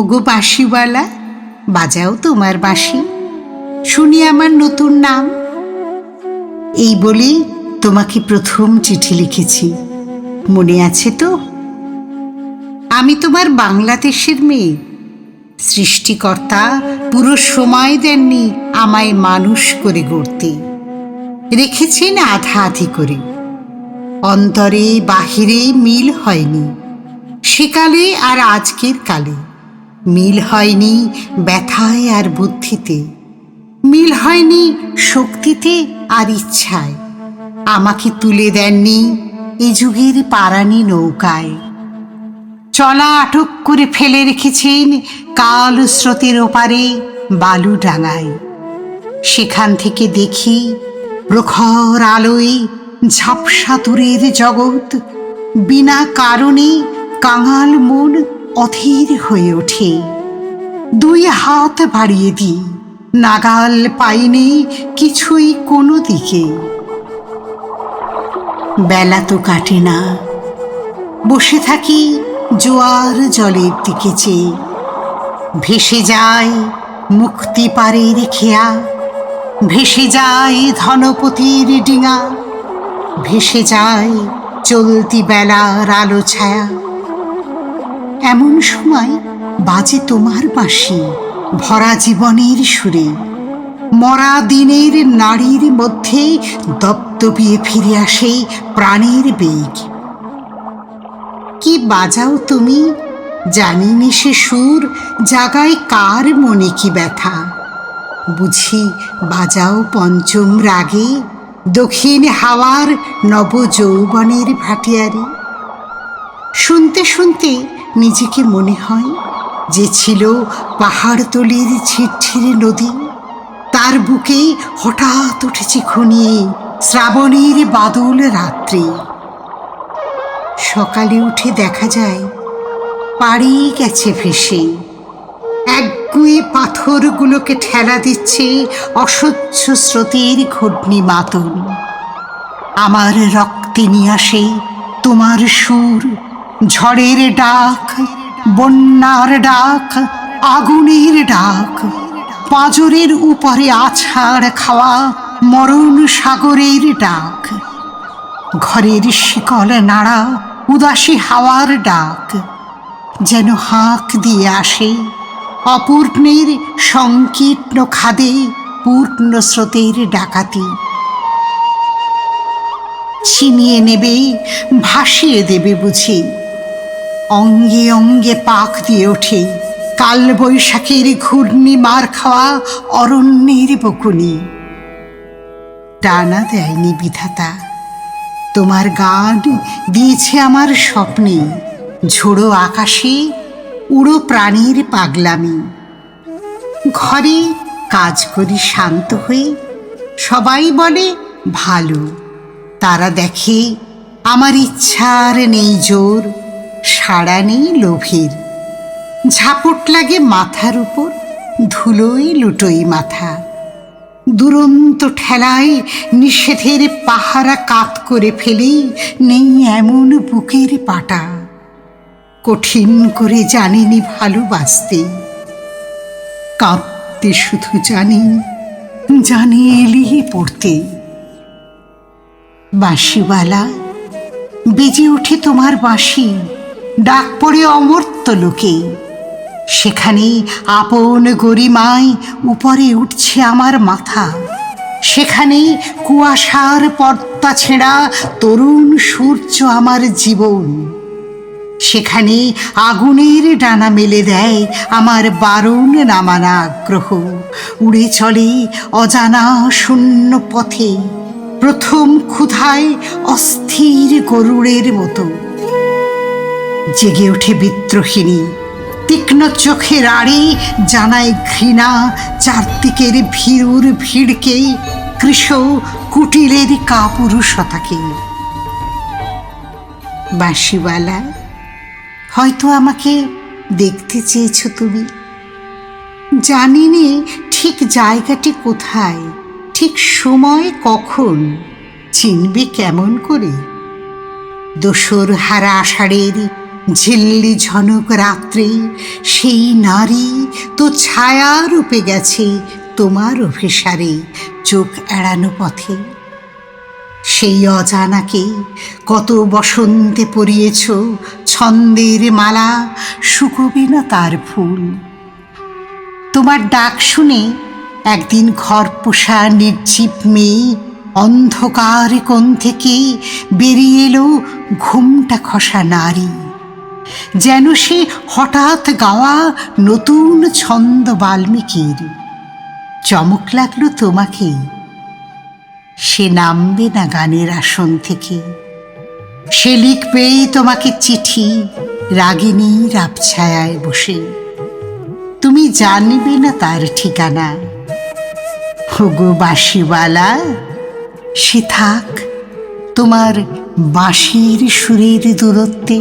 ওগো বাঁশিওয়ালা, বাজাও তোমার বাঁশি, শুনি আমার নতুন নাম। এই বলেই তোমাকে প্রথম চিঠি লিখেছি, মনে আছে তো? আমি তোমার বাংলাদেশের মেয়ে। সৃষ্টিকর্তা পুরো সময় দেননি আমায় মানুষ করে গড়তে, রেখেছেন আধা আধি করে। অন্তরে বাহিরে মিল হয়নি, সেকালে আর আজকের কালে। মিল হয়নি ব্যথায় আর বুদ্ধিতে, মিল হয়নি শক্তিতে আর ইচ্ছায়। আমাকে তুলে দেননি এ যুগের পারানি নৌকায়, চলা আটক করে ফেলে রেখেছেন কাল স্রোতের ওপারে বালু ডাঙায়। সেখান থেকে দেখি প্রখর আলোয় ঝাপসা দূরের জগৎ। বিনা কারণে কাঙাল মন অধীর হয়ে ওঠে। দুই হাত বাড়িয়ে দিই, নাগাল পাইনি কিছুই কোনো দিকে। বেলা তো কাটে না, বসে থাকি জোয়ার জলের দিকে চেয়ে। ভেসে যায় মুক্তি পারের খেয়া, ভেসে যায় ধনপতির ডিঙা, ভেসে যায় চলতি বেলার আলো ছায়া। এমন সময় বাজে তোমার বাঁশি ভরা জীবনের সুরে। মরা দিনের নাড়ির মধ্যে দপদপিয়ে ফিরে আসে প্রাণের বেগ। কি বাজাও তুমি, জানি নে সে সুর জাগায় কার মনে কি ব্যথা। বুঝি বাজাও পঞ্চম রাগে দক্ষিণ হাওয়ার নব যৌবনের ভাটিয়ারি। শুনতে শুনতে নিজেকে মনে হয় যে ছিল পাহাড়তলির ঝিরঝিরে নদী, তার বুকে হঠাৎ উঠেছে ঘনিয়ে শ্রাবণের বাদল রাত্রি। সকালে উঠে দেখা যায় পাড়ি গেছে ভেসে, একগুঁয়ে পাথরগুলোকে ঠেলা দিচ্ছে অসহ্য স্রোতের ঘূর্ণি মাতন। আমার রক্তে নিয়ে আসে তোমার সুর, ঝড়ের ডাক, বন্যার ডাক, আগুনের ডাক, পাঁজরের উপরে আছাড় খাওয়া মরণ সাগরের ডাক, ঘরের শিকল নাড়া উদাসী হাওয়ার ডাক। যেন হাঁক দিয়ে আসে অপূর্ণের সংকীর্ণ খাদে পূর্ণ স্রোতের ডাকাতি। ছিনিয়ে নেবে, ভাসিয়ে দেবে বুঝি। অঙ্গে অঙ্গে পাক দিয়ে ওঠে কাল বৈশাখের ঘূর্ণি মার খাওয়া অরণ্যের বকুনি। টানা দেয়নি বিধাতা, তোমার গান দিয়েছে আমার স্বপ্নে ঝোড়ো আকাশে উড়ো প্রাণীর পাগলামি। ঘরে কাজ করি শান্ত হয়ে, সবাই বলে ভালো। তারা দেখে আমার ইচ্ছার নেই জোর, সাড়া নেই লোভের। ঝাপট লাগে মাথার উপর, ধুলোয় লুটোই মাথা। দুরন্ত ঠেলায় নিষেধের পাহারা কাত করে ফেলি, নেই এমন বুকের পাটা। কঠিন করে জানিনি ভালোবাসতে, কাঁদতে শুধু জানি, জানি এলিয়ে পড়তে। বাঁশিওয়ালা, বেজে ওঠে তোমার বাঁশি, ডাক পড়ে অমর্ত্য লোকে। সেখানে আপন গরিমায় উপরে উঠছে আমার মাথা। সেখানে কুয়াশার পর্দা ছেঁড়া তরুণ সূর্য আমার জীবন। সেখানে আগুনের ডানা মেলে দেয় আমার বারণ নামানা আগ্রহ। উড়ে চলে অজানা শূন্য পথে, প্রথম ক্ষুধায় অস্থির গরুড়ের মতো। জেগে ওঠে বিদ্রোহিণী, তীক্ষ্ণ চোখের আড়ে জানায় ঘৃণা চারদিকের ভীরুর ভিড়কে, কৃষ কুটিলের কাপুরুষতাকে। বাঁশিওয়ালা, হয়তো আমাকে দেখতে চেয়েছ তুমি। জানি নে ঠিক জায়গাটি কোথায়, ঠিক সময় কখন, চিনবে কেমন করে? দোসর হারা আষাঢ়ের ঝিল্লি ঝনক রাত্রে সেই নারী তো ছায়া রূপে গেছে তোমার অভিসারে চোখ এড়ানো পথে। সেই অজানাকে কত বসন্তে পরিয়েছ ছন্দের মালা, শুকোবে না তার ফুল। তোমার ডাক শুনে একদিন ঘর পোষা নির্জীব মেয়ে অন্ধকার কোণ থেকে বেরিয়ে এলো ঘুমটা খসা নারী, যেন সে হঠাৎ গাওয়া নতুন ছন্দ বাল্মীকির। চমক লাগলো তোমাকে, সে নামবে না গানের আসন থেকে, সে লিখবেই তোমাকে চিঠি রাগিনীর আবছায়ায় বসে। তুমি জানবে না তার ঠিকানা, ওগো বাঁশিওয়ালা, সে থাক তোমার বাঁশির সুরের দূরত্বে।